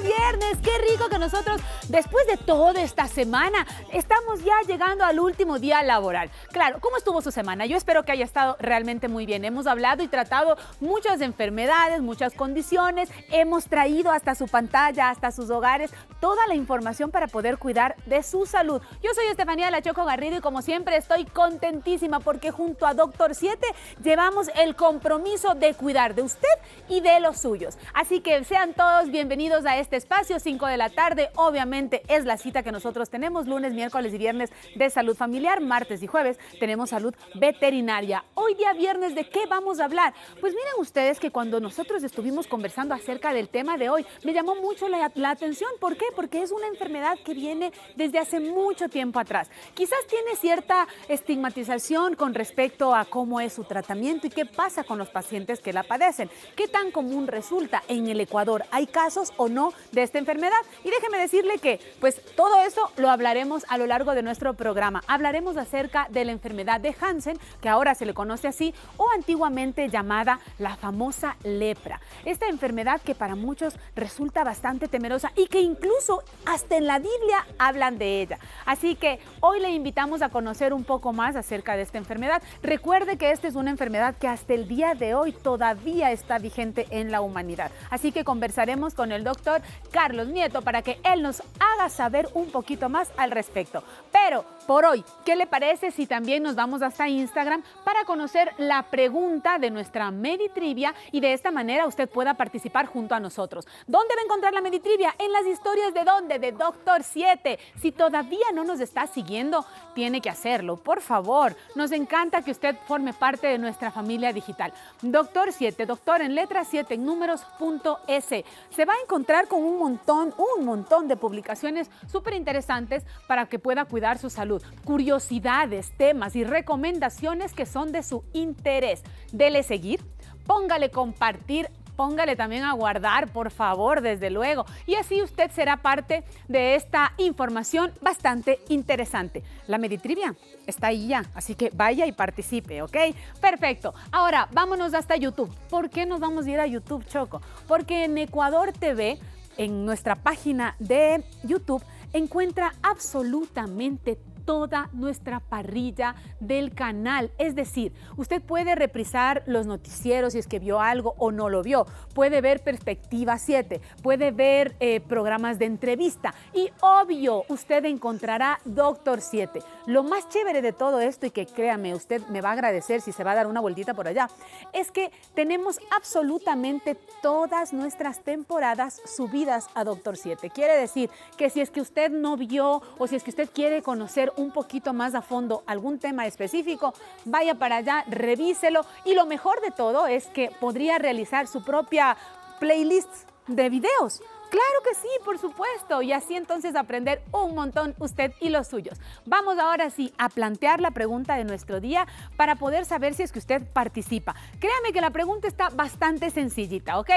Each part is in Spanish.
viernes, qué rico que nosotros, después de toda esta semana, estamos ya llegando al último día laboral. Claro, ¿cómo estuvo su semana? Yo espero que haya estado realmente muy bien. Hemos hablado y tratado muchas enfermedades, muchas condiciones, hemos traído hasta su pantalla, hasta sus hogares, toda la información para poder cuidar de su salud. Yo soy Estefanía La Choco Garrido y como siempre estoy contentísima porque junto a Doctor 7 llevamos el compromiso de cuidar de usted y de los suyos. Así que sean todos bienvenidos a este espacio, 5 de la tarde. Obviamente es la cita que nosotros tenemos lunes, miércoles y viernes de salud familiar, martes y jueves tenemos salud veterinaria. Hoy día viernes, ¿de qué vamos a hablar? Pues miren ustedes que cuando nosotros estuvimos conversando acerca del tema de hoy, me llamó mucho la atención. ¿Por qué? Porque es una enfermedad que viene desde hace mucho tiempo atrás. Quizás tiene cierta estigmatización con respecto a cómo es su tratamiento y qué pasa con los pacientes que la padecen. ¿Qué tan común resulta en el Ecuador? ¿Hay casos o no de esta enfermedad? Y déjeme decirle que pues todo eso lo hablaremos a lo largo de nuestro programa. Hablaremos acerca de la enfermedad de Hansen, que ahora se le conoce así, o antiguamente llamada la famosa lepra. Esta enfermedad que para muchos resulta bastante temerosa y que incluso hasta en la Biblia hablan de ella. Así que hoy le invitamos a conocer un poco más acerca de esta enfermedad. Recuerde que esta es una enfermedad que hasta el día de hoy todavía está vigente en la humanidad. Así que conversaremos con el doctor Carlos Nieto para que él nos haga saber un poquito más al respecto. Pero por hoy, ¿qué le parece si también nos vamos hasta Instagram para conocer la pregunta de nuestra Meditrivia y de esta manera usted pueda participar junto a nosotros? ¿Dónde va a encontrar la Meditrivia? En las historias ¿de dónde? De Doctor 7. Si todavía no nos está siguiendo, tiene que hacerlo, por favor. Nos encanta que usted forme parte de nuestra familia digital. Doctor 7, doctor en letras 7 en números.es. Se va a encontrar con un montón de publicaciones súper interesantes para que pueda cuidar su salud. Curiosidades, temas y recomendaciones que son de su interés. Dele seguir, póngale compartir, póngale también a guardar, por favor, desde luego. Y así usted será parte de esta información bastante interesante. La Meditrivia está ahí ya, así que vaya y participe, ¿ok? Perfecto. Ahora, vámonos hasta YouTube. ¿Por qué nos vamos a ir a YouTube, Choco? Porque en Ecuador TV, en nuestra página de YouTube, encuentra absolutamente toda nuestra parrilla del canal. Es decir, usted puede reprisar los noticieros si es que vio algo o no lo vio. Puede ver Perspectiva 7, puede ver programas de entrevista y obvio, usted encontrará Doctor 7. Lo más chévere de todo esto, y que créame, usted me va a agradecer si se va a dar una vueltita por allá, es que tenemos absolutamente todas nuestras temporadas subidas a Doctor 7. Quiere decir que si es que usted no vio o si es que usted quiere conocer un poquito más a fondo algún tema específico, vaya para allá, revíselo y lo mejor de todo es que podría realizar su propia playlist de videos. Claro que sí, por supuesto, y así entonces aprender un montón usted y los suyos. Vamos ahora sí a plantear la pregunta de nuestro día para poder saber si es que usted participa. Créame que la pregunta está bastante sencillita, ¿ok?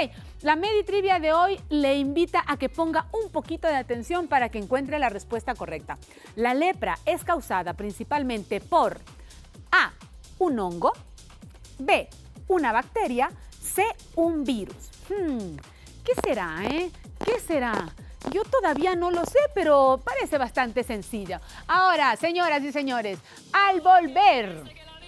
La Meditrivia de hoy le invita a que ponga un poquito de atención para que encuentre la respuesta correcta. La lepra es causada principalmente por A, un hongo, B, una bacteria, C, un virus. ¿Qué será, ¿Qué será? Yo todavía no lo sé, pero parece bastante sencilla. Ahora, señoras y señores, al volver,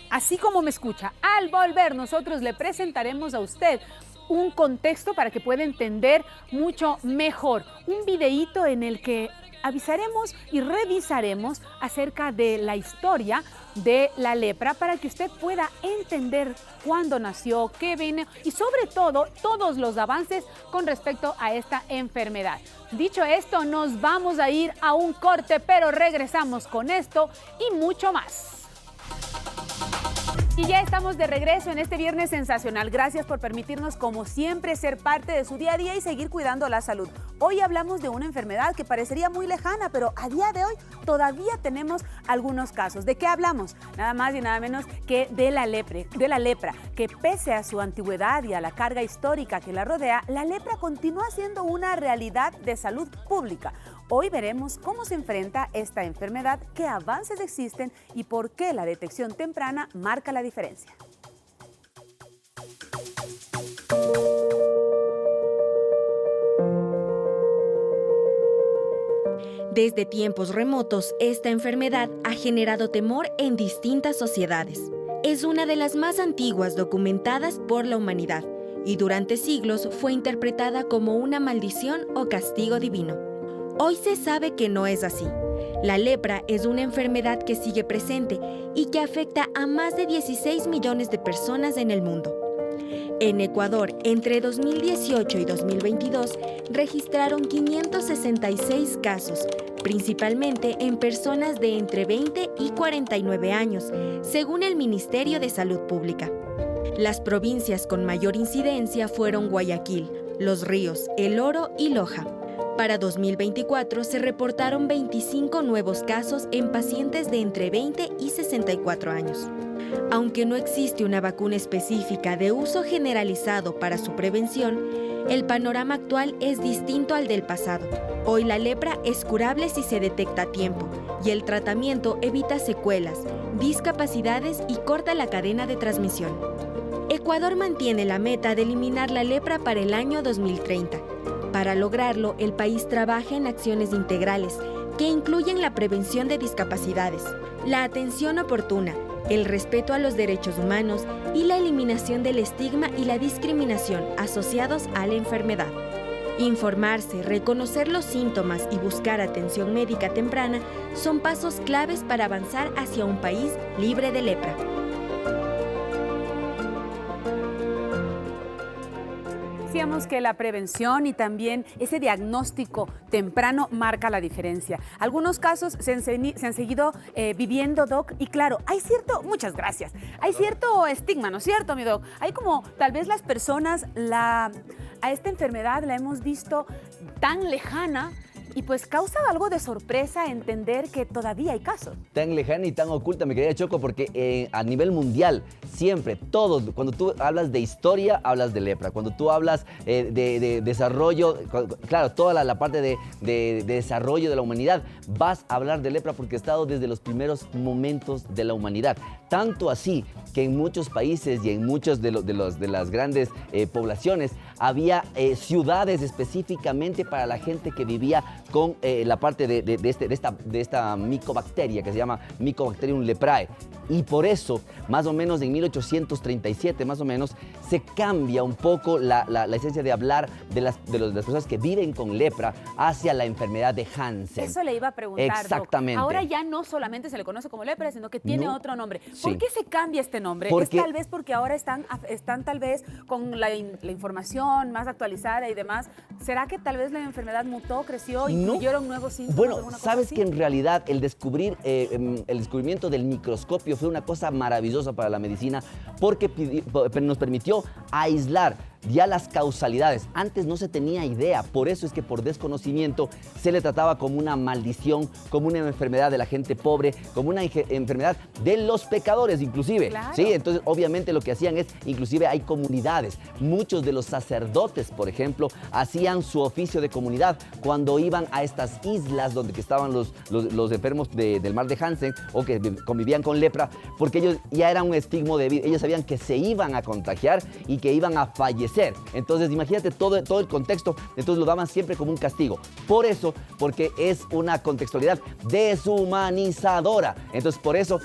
así como me escucha, al volver nosotros le presentaremos a usted un contexto para que pueda entender mucho mejor. Un videíto en el que avisaremos y revisaremos acerca de la historia de la lepra para que usted pueda entender cuándo nació, qué viene y sobre todo todos los avances con respecto a esta enfermedad. Dicho esto, nos vamos a ir a un corte, pero regresamos con esto y mucho más. Y ya estamos de regreso en este viernes sensacional. Gracias por permitirnos, como siempre, ser parte de su día a día y seguir cuidando la salud. Hoy hablamos de una enfermedad que parecería muy lejana, pero a día de hoy todavía tenemos algunos casos. ¿De qué hablamos? Nada más y nada menos que de la lepra, que pese a su antigüedad y a la carga histórica que la rodea, la lepra continúa siendo una realidad de salud pública. Hoy veremos cómo se enfrenta esta enfermedad, qué avances existen y por qué la detección temprana marca la diferencia. Desde tiempos remotos, esta enfermedad ha generado temor en distintas sociedades. Es una de las más antiguas documentadas por la humanidad y durante siglos fue interpretada como una maldición o castigo divino. Hoy se sabe que no es así. La lepra es una enfermedad que sigue presente y que afecta a más de 16 millones de personas en el mundo. En Ecuador, entre 2018 y 2022, registraron 566 casos, principalmente en personas de entre 20 y 49 años, según el Ministerio de Salud Pública. Las provincias con mayor incidencia fueron Guayaquil, Los Ríos, El Oro y Loja. Para 2024 se reportaron 25 nuevos casos en pacientes de entre 20 y 64 años. Aunque no existe una vacuna específica de uso generalizado para su prevención, el panorama actual es distinto al del pasado. Hoy la lepra es curable si se detecta a tiempo y el tratamiento evita secuelas, discapacidades y corta la cadena de transmisión. Ecuador mantiene la meta de eliminar la lepra para el año 2030. Para lograrlo, el país trabaja en acciones integrales que incluyen la prevención de discapacidades, la atención oportuna, el respeto a los derechos humanos y la eliminación del estigma y la discriminación asociados a la enfermedad. Informarse, reconocer los síntomas y buscar atención médica temprana son pasos claves para avanzar hacia un país libre de lepra. Decíamos que la prevención y también ese diagnóstico temprano marca la diferencia. Algunos casos se han seguido viviendo, Doc, y claro, hay cierto, muchas gracias, hay cierto estigma, ¿no es cierto, mi Doc? Hay como, tal vez las personas, a esta enfermedad la hemos visto tan lejana, y pues causa algo de sorpresa entender que todavía hay casos. Tan lejana y tan oculta, mi querida Choco, porque a nivel mundial, siempre, todos, cuando tú hablas de historia, hablas de lepra. Cuando tú hablas de desarrollo, claro, toda la parte de desarrollo de la humanidad, vas a hablar de lepra porque ha estado desde los primeros momentos de la humanidad. Tanto así que en muchos países y en muchas de las grandes poblaciones había ciudades específicamente para la gente que vivía con la parte de esta micobacteria que se llama Mycobacterium leprae. Y por eso, más o menos en 1837, más o menos, se cambia un poco la esencia de hablar de las personas que viven con lepra hacia la enfermedad de Hansen. Eso le iba a preguntar, exactamente. Doc. Ahora ya no solamente se le conoce como lepra, sino que tiene otro nombre. ¿Por qué se cambia este nombre? ¿Es tal vez porque ahora están tal vez con la información más actualizada y demás? ¿Será que tal vez la enfermedad mutó, creció, incluyeron nuevos síntomas? Bueno, sabes que en realidad el descubrimiento del microscopio fue una cosa maravillosa para la medicina porque nos permitió aislar ya las causalidades. Antes no se tenía idea, por eso es que por desconocimiento se le trataba como una maldición, como una enfermedad de la gente pobre, como una enfermedad de los pecadores inclusive. Claro. ¿Sí? Entonces obviamente lo que hacían es, inclusive hay comunidades, muchos de los sacerdotes, por ejemplo, hacían su oficio de comunidad cuando iban a estas islas donde estaban los enfermos del mar de Hansen o que convivían con lepra, porque ellos ya eran un estigma de vida, ellos sabían que se iban a contagiar y que iban a fallecer. Entonces imagínate todo el contexto, entonces lo daban siempre como un castigo. Por eso, porque es una contextualidad deshumanizadora. Entonces por eso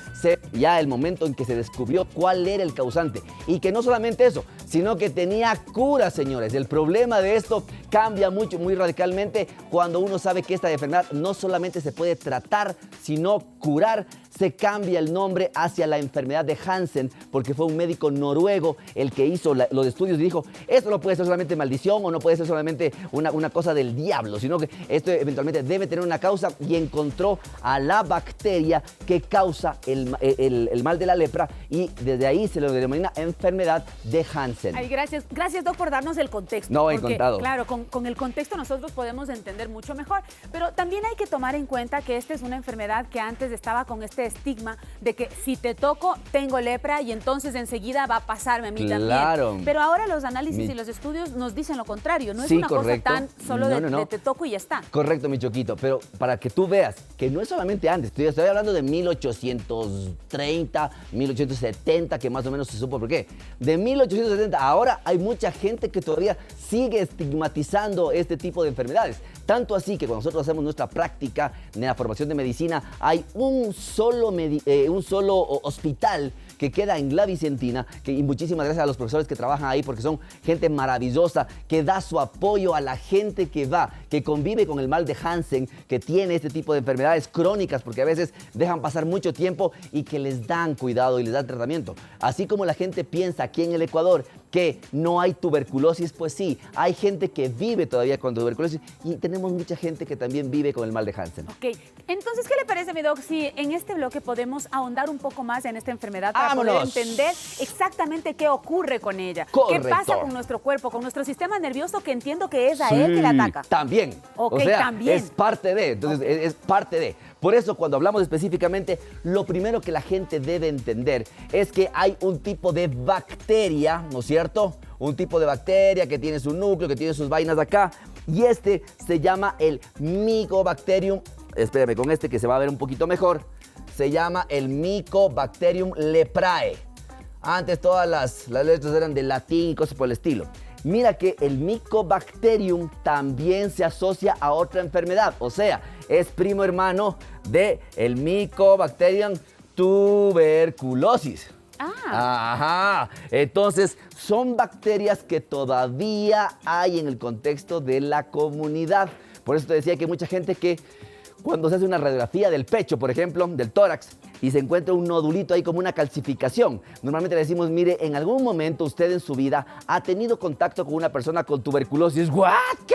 ya el momento en que se descubrió cuál era el causante y que no solamente eso, sino que tenía cura, señores. El problema de esto cambia muy radicalmente cuando uno sabe que esta enfermedad no solamente se puede tratar, sino curar. Se cambia el nombre hacia la enfermedad de Hansen porque fue un médico noruego el que hizo los estudios y dijo, esto no puede ser solamente maldición o no puede ser solamente una cosa del diablo, sino que esto eventualmente debe tener una causa, y encontró a la bacteria que causa el mal de la lepra, y desde ahí se lo denomina enfermedad de Hansen. Ay, gracias, Doc, por darnos el contexto. No, encantado. Claro, con el contexto nosotros podemos entender mucho mejor, pero también hay que tomar en cuenta que esta es una enfermedad que antes estaba con este estigma de que si te toco, tengo lepra y entonces enseguida va a pasarme a mí también. Pero ahora los análisis y los estudios nos dicen lo contrario. No es una cosa tan solo de te toco y ya está. Correcto, mi Choquito. Pero para que tú veas que no es solamente antes. Estoy hablando de 1830, 1870, que más o menos se supo por qué. De 1870 ahora hay mucha gente que todavía sigue estigmatizando este tipo de enfermedades. Tanto así que cuando nosotros hacemos nuestra práctica en la formación de medicina, hay un solo hospital que queda en La Vicentina, y muchísimas gracias a los profesores que trabajan ahí porque son gente maravillosa, que da su apoyo a la gente que va, que convive con el mal de Hansen, que tiene este tipo de enfermedades crónicas, porque a veces dejan pasar mucho tiempo y que les dan cuidado y les dan tratamiento. Así como la gente piensa aquí en el Ecuador que no hay tuberculosis, pues sí, hay gente que vive todavía con tuberculosis y tenemos mucha gente que también vive con el mal de Hansen. Ok, entonces, ¿qué le parece, mi doc, si en este bloque podemos ahondar un poco más en esta enfermedad para poder entender exactamente qué ocurre con ella? Correcto. ¿Qué pasa con nuestro cuerpo, con nuestro sistema nervioso, que entiendo que es a él que le ataca? También. Ok, o sea, también. Es parte de, entonces es parte de. Por eso, cuando hablamos específicamente, lo primero que la gente debe entender es que hay un tipo de bacteria, ¿no es cierto? Un tipo de bacteria que tiene su núcleo, que tiene sus vainas acá, y este se llama el Mycobacterium, espérame con este que se va a ver un poquito mejor, se llama el Mycobacterium leprae. Antes todas las letras eran de latín y cosas por el estilo. Mira que el Mycobacterium también se asocia a otra enfermedad, o sea, es primo hermano del Mycobacterium tuberculosis. Ajá. Entonces, son bacterias que todavía hay en el contexto de la comunidad. Por eso te decía que hay mucha gente que cuando se hace una radiografía del pecho, por ejemplo, del tórax, y se encuentra un nodulito ahí como una calcificación, normalmente le decimos, mire, en algún momento usted en su vida ha tenido contacto con una persona con tuberculosis. ¿What? ¿Qué?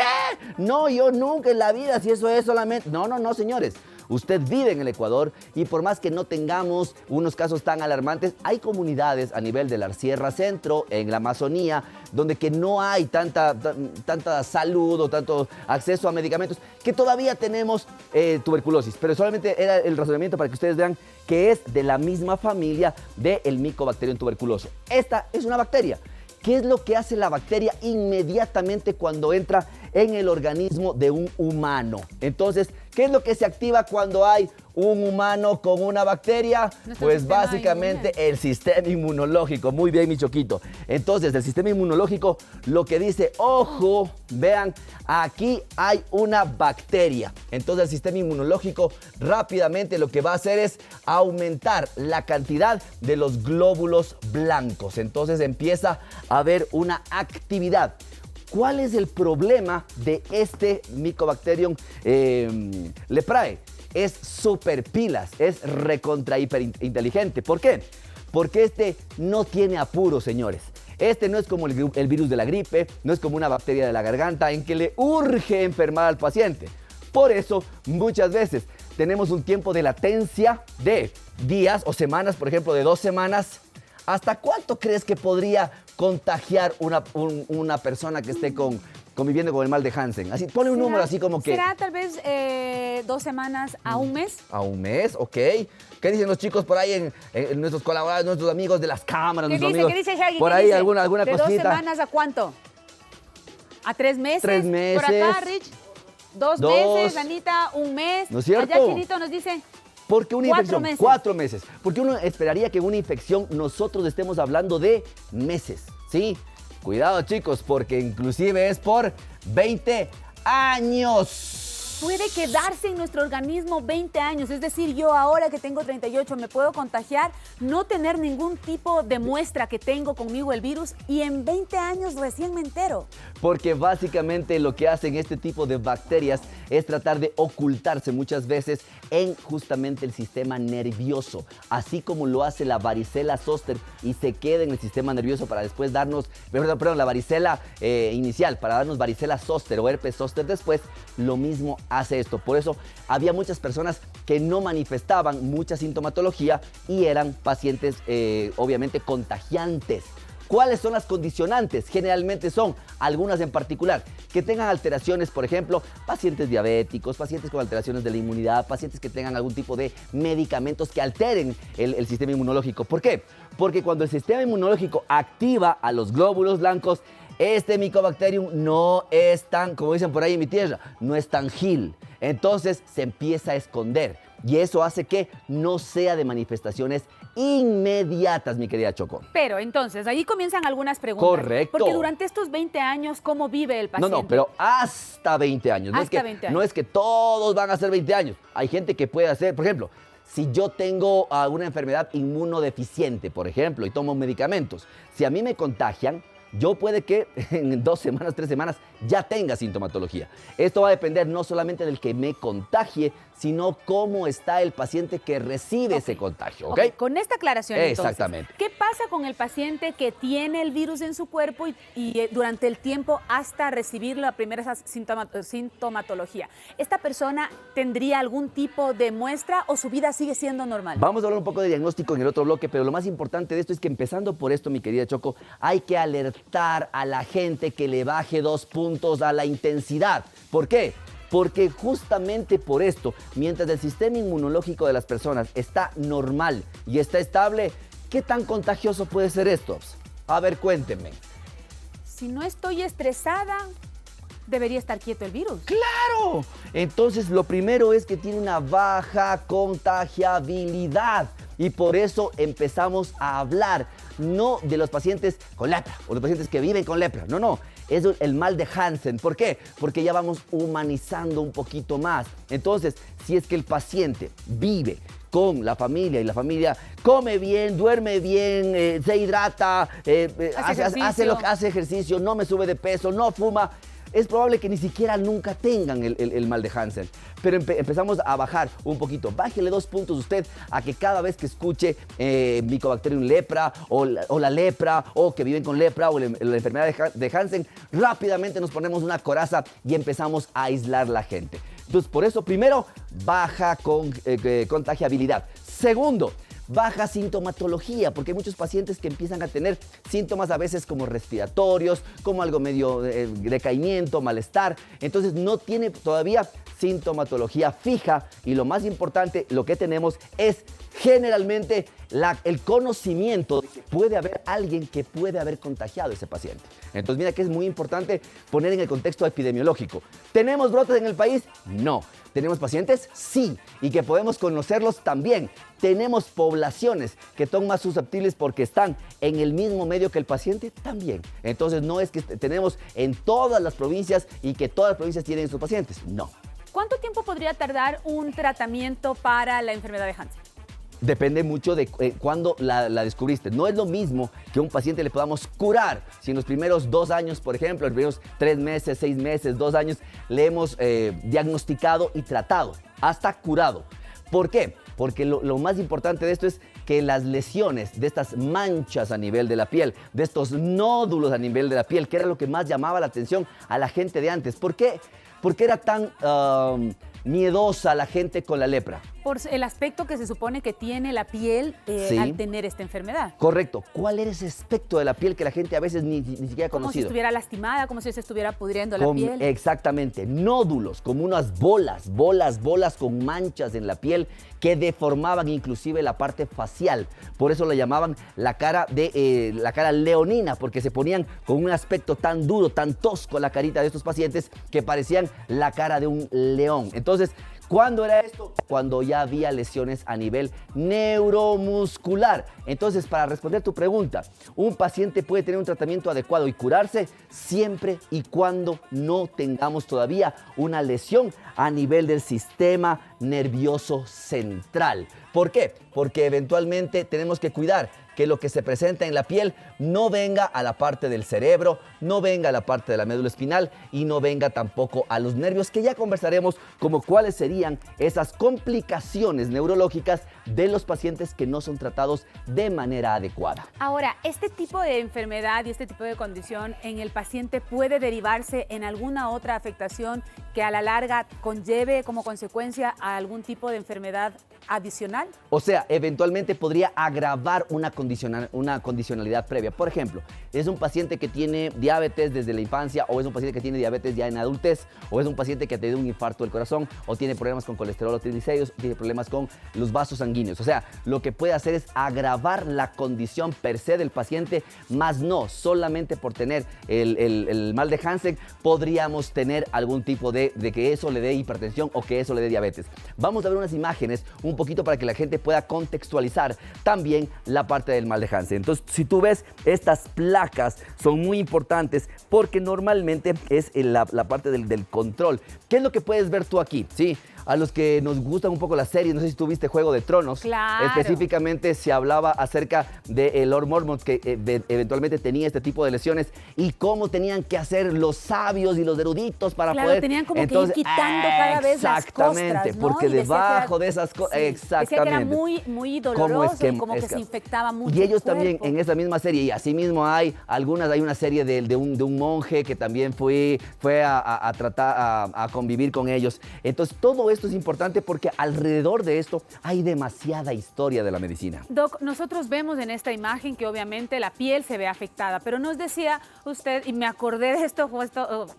No, yo nunca en la vida, si eso es solamente... No, señores. Usted vive en el Ecuador y por más que no tengamos unos casos tan alarmantes, hay comunidades a nivel de la Sierra Centro, en la Amazonía, donde que no hay tanta salud o tanto acceso a medicamentos, que todavía tenemos tuberculosis. Pero solamente era el razonamiento para que ustedes vean que es de la misma familia del Mycobacterium tuberculoso. Esta es una bacteria. ¿Qué es lo que hace la bacteria inmediatamente cuando entra en el organismo de un humano? Entonces, ¿qué es lo que se activa cuando hay un humano con una bacteria? Pues básicamente el sistema inmunológico. Muy bien, mi Choquito. Entonces, el sistema inmunológico lo que dice, ojo, vean, aquí hay una bacteria. Entonces, el sistema inmunológico rápidamente lo que va a hacer es aumentar la cantidad de los glóbulos blancos. Entonces, empieza a haber una actividad. ¿Cuál es el problema de este Mycobacterium leprae? Es súper pilas, es recontra hiper inteligente. ¿Por qué? Porque este no tiene apuro, señores. Este no es como el virus de la gripe, no es como una bacteria de la garganta en que le urge enfermar al paciente. Por eso, muchas veces tenemos un tiempo de latencia de días o semanas, por ejemplo, de 2 semanas. ¿Hasta cuánto crees que podría contagiar una persona que esté conviviendo con el mal de Hansen? Así, ponle un número así como que... ¿Será tal vez 2 semanas a un mes? A un mes, ok. ¿Qué dicen los chicos por ahí en nuestros colaboradores, nuestros amigos de las cámaras? ¿Qué dice, Shaggy? Por ahí alguna ¿De cosita? ¿De 2 semanas a cuánto? ¿A 3 meses? 3 meses. Por acá, Rich. 2 meses, Anita, 1 mes. ¿No es cierto? Allá Chinito nos dice... Porque una 4 infección, meses. 4 meses. Porque uno esperaría que en una infección nosotros estemos hablando de meses, ¿sí? Cuidado, chicos, porque inclusive es por 20 años. Puede quedarse en nuestro organismo 20 años. Es decir, yo ahora que tengo 38 me puedo contagiar, no tener ningún tipo de muestra que tengo conmigo el virus y en 20 años recién me entero. Porque básicamente lo que hacen este tipo de bacterias es tratar de ocultarse muchas veces en justamente el sistema nervioso. Así como lo hace la varicela zoster y se queda en el sistema nervioso para después darnos, perdón, la varicela inicial, para darnos varicela zoster o herpes zoster después, lo mismo hace esto. Por eso había muchas personas que no manifestaban mucha sintomatología y eran pacientes obviamente contagiantes. ¿Cuáles son las condicionantes? Generalmente son algunas en particular, que tengan alteraciones, por ejemplo, pacientes diabéticos, pacientes con alteraciones de la inmunidad, pacientes que tengan algún tipo de medicamentos que alteren el sistema inmunológico. ¿Por qué? Porque cuando el sistema inmunológico activa a los glóbulos blancos, este Mycobacterium no es tan, como dicen por ahí en mi tierra, no es tan gil. Entonces se empieza a esconder y eso hace que no sea de manifestaciones inmediatas, mi querida Choco. Pero entonces, ahí comienzan algunas preguntas. Correcto. Porque durante estos 20 años, ¿cómo vive el paciente? No, pero hasta 20 años. Hasta 20 años. No es que todos van a ser 20 años. Hay gente que puede hacer, por ejemplo, si yo tengo alguna enfermedad inmunodeficiente, por ejemplo, y tomo medicamentos, si a mí me contagian, yo puede que en 2 semanas, 3 semanas ya tenga sintomatología. Esto va a depender no solamente del que me contagie, sino cómo está el paciente que recibe ese contagio, ¿ok? Con esta aclaración, entonces, exactamente. ¿qué pasa con el paciente que tiene el virus en su cuerpo y durante el tiempo hasta recibir la primera sintomatología? ¿Esta persona tendría algún tipo de muestra o su vida sigue siendo normal? Vamos a hablar un poco de diagnóstico en el otro bloque, pero lo más importante de esto es que empezando por esto, mi querida Choco, hay que alertar a la gente que le baje 2 puntos a la intensidad. ¿Por qué? Porque justamente por esto, mientras el sistema inmunológico de las personas está normal y está estable, ¿qué tan contagioso puede ser esto? A ver, cuéntenme. Si no estoy estresada, debería estar quieto el virus. ¡Claro! Entonces, lo primero es que tiene una baja contagiabilidad. Y por eso empezamos a hablar no de los pacientes con lepra o los pacientes que viven con lepra. No. Es el mal de Hansen. ¿Por qué? Porque ya vamos humanizando un poquito más. Entonces, si es que el paciente vive con la familia y la familia come bien, duerme bien, se hidrata, hace ejercicio, no me sube de peso, no fuma, es probable que ni siquiera nunca tengan el mal de Hansen. Pero empezamos a bajar un poquito. Bájele 2 puntos usted a que cada vez que escuche Mycobacterium lepra o la lepra o que viven con lepra o la enfermedad de Hansen, rápidamente nos ponemos una coraza y empezamos a aislar la gente. Entonces, por eso, primero, baja contagiabilidad. Segundo, baja sintomatología, porque hay muchos pacientes que empiezan a tener síntomas a veces como respiratorios, como algo medio decaimiento, malestar. Entonces no tiene todavía sintomatología fija y lo más importante, lo que tenemos es generalmente el conocimiento de que puede haber alguien que puede haber contagiado a ese paciente. Entonces mira que es muy importante poner en el contexto epidemiológico. ¿Tenemos brotes en el país? No. ¿Tenemos pacientes? Sí. Y que podemos conocerlos también. ¿Tenemos poblaciones que son más susceptibles porque están en el mismo medio que el paciente? También. Entonces no es que tenemos en todas las provincias y que todas las provincias tienen sus pacientes. No. ¿Cuánto tiempo podría tardar un tratamiento para la enfermedad de Hansen? Depende mucho de cuándo la descubriste. No es lo mismo que a un paciente le podamos curar. Si en los primeros 2 años, por ejemplo, en los primeros 3 meses, 6 meses, 2 años, le hemos diagnosticado y tratado, hasta curado. ¿Por qué? Porque lo más importante de esto es que las lesiones de estas manchas a nivel de la piel, de estos nódulos a nivel de la piel, que era lo que más llamaba la atención a la gente de antes. ¿Por qué? ¿Por qué era tan miedosa la gente con la lepra? Por el aspecto que se supone que tiene la piel Sí. al tener esta enfermedad. Correcto. ¿Cuál era ese aspecto de la piel que la gente a veces ni siquiera ha Como si conocido? estuviera lastimada, como si se estuviera pudriendo la piel. Exactamente, nódulos, como unas bolas con manchas en la piel que deformaban inclusive la parte facial. Por eso la llamaban la cara leonina, porque se ponían con un aspecto tan duro, tan tosco la carita de estos pacientes que parecían la cara de un león. Entonces, ¿cuándo era esto? Cuando ya había lesiones a nivel neuromuscular. Entonces, para responder tu pregunta, un paciente puede tener un tratamiento adecuado y curarse siempre y cuando no tengamos todavía una lesión a nivel del sistema nervioso central. ¿Por qué? Porque eventualmente tenemos que cuidar que lo que se presenta en la piel no venga a la parte del cerebro, no venga a la parte de la médula espinal y no venga tampoco a los nervios, que ya conversaremos como cuáles serían esas complicaciones neurológicas de los pacientes que no son tratados de manera adecuada. Ahora, ¿este tipo de enfermedad y este tipo de condición en el paciente puede derivarse en alguna otra afectación que a la larga conlleve como consecuencia a algún tipo de enfermedad adicional? O sea, eventualmente podría agravar una condición una condicionalidad previa. Por ejemplo, es un paciente que tiene diabetes desde la infancia, o es un paciente que tiene diabetes ya en adultez, o es un paciente que ha tenido un infarto del corazón, o tiene problemas con colesterol o triglicéridos, o tiene problemas con los vasos sanguíneos. O sea, lo que puede hacer es agravar la condición per se del paciente, más no solamente por tener el mal de Hansen podríamos tener algún tipo de que eso le dé hipertensión o que eso le dé diabetes. Vamos a ver unas imágenes un poquito para que la gente pueda contextualizar también la parte del mal de Hansen. Entonces, si tú ves, estas placas son muy importantes porque normalmente es la parte del control. ¿Qué es lo que puedes ver tú aquí? ¿Sí? A los que nos gustan un poco las series, no sé si tú viste Juego de Tronos. Claro. Específicamente se hablaba acerca de Lord Mormont, que eventualmente tenía este tipo de lesiones, y cómo tenían que hacer los sabios y los eruditos para poder... tenían como que ir quitando cada vez las costras, exactamente, ¿no? porque debajo de esas cosas... Sí, exactamente. decía que era muy doloroso y como que se infectaba mucho. Y ellos el cuerpo. también en esa misma serie, y así mismo hay una serie de un monje que también fue a tratar a convivir con ellos. Entonces, todo esto es importante porque alrededor de esto hay demasiada historia de la medicina. Doc, nosotros vemos en esta imagen que obviamente la piel se ve afectada, pero nos decía usted, y me acordé de esto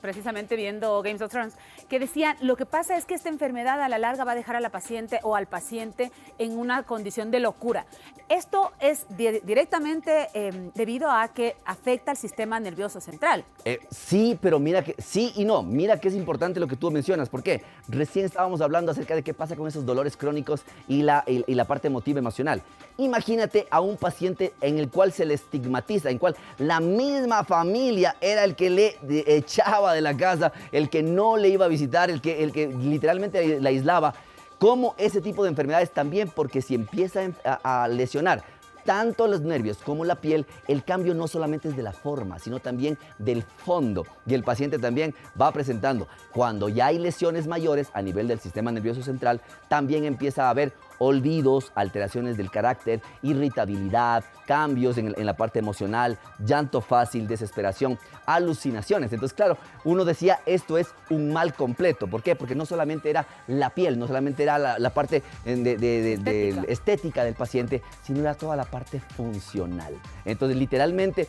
precisamente viendo Game of Thrones, que decían, lo que pasa es que esta enfermedad a la larga va a dejar a la paciente o al paciente en una condición de locura. Esto es directamente debido a que afecta al sistema nervioso central. Sí, pero mira que sí y no. Mira que es importante lo que tú mencionas. ¿Por qué? Recién estábamos hablando acerca de qué pasa con esos dolores crónicos y la parte emotiva emocional. Imagínate a un paciente en el cual se le estigmatiza, en el cual la misma familia era el que le echaba de la casa, el que no le iba a visitar, el que literalmente la aislaba. Como ese tipo de enfermedades también, porque si empieza a lesionar tanto los nervios como la piel, el cambio no solamente es de la forma, sino también del fondo. Y el paciente también va presentando, cuando ya hay lesiones mayores a nivel del sistema nervioso central, también empieza a haber olvidos, alteraciones del carácter, irritabilidad, cambios en la parte emocional, llanto fácil, desesperación, alucinaciones. Entonces, claro, uno decía, esto es un mal completo. ¿Por qué? Porque no solamente era la piel, no solamente era la parte estética del paciente, sino era toda la parte funcional. Entonces, literalmente,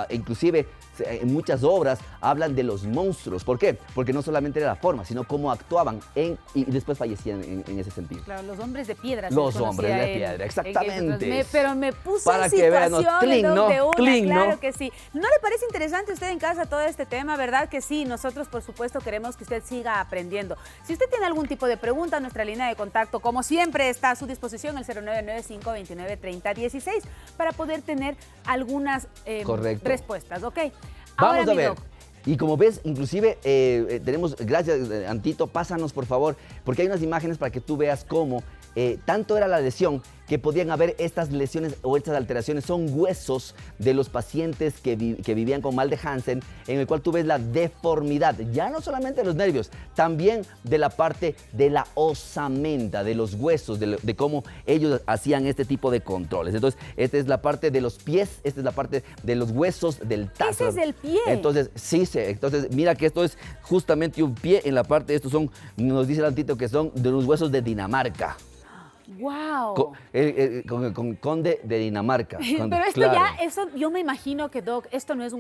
inclusive, en muchas obras hablan de los monstruos. ¿Por qué? Porque no solamente era la forma, sino cómo actuaban y después fallecían en ese sentido. Claro, los hombres de piedra. Los hombres de piedra, exactamente. Pero me puso para en que vean, situación cling, ¿no? de una, Cling, claro ¿no? que sí. ¿No le parece interesante a usted en casa todo este tema? ¿Verdad que sí? Nosotros, por supuesto, queremos que usted siga aprendiendo. Si usted tiene algún tipo de pregunta, nuestra línea de contacto, como siempre, está a su disposición, el 0995-2930-16, para poder tener algunas respuestas, ¿ok? Vamos a ver. Y como ves, inclusive tenemos, gracias Antito, pásanos por favor, porque hay unas imágenes para que tú veas cómo tanto era la lesión que podían haber estas lesiones o estas alteraciones. Son huesos de los pacientes que vivían con mal de Hansen, en el cual tú ves la deformidad, ya no solamente de los nervios, también de la parte de la osamenta, de los huesos, de cómo ellos hacían este tipo de controles. Entonces, esta es la parte de los pies, esta es la parte de los huesos del tazo. Ese es el pie. Entonces, sí, entonces mira que esto es justamente un pie en la parte, estos son, nos dice el Antito, que son de los huesos de Dinamarca. ¡Wow! Con conde de Dinamarca. Pero esto claro. ya, eso yo me imagino que, Doc, esto no es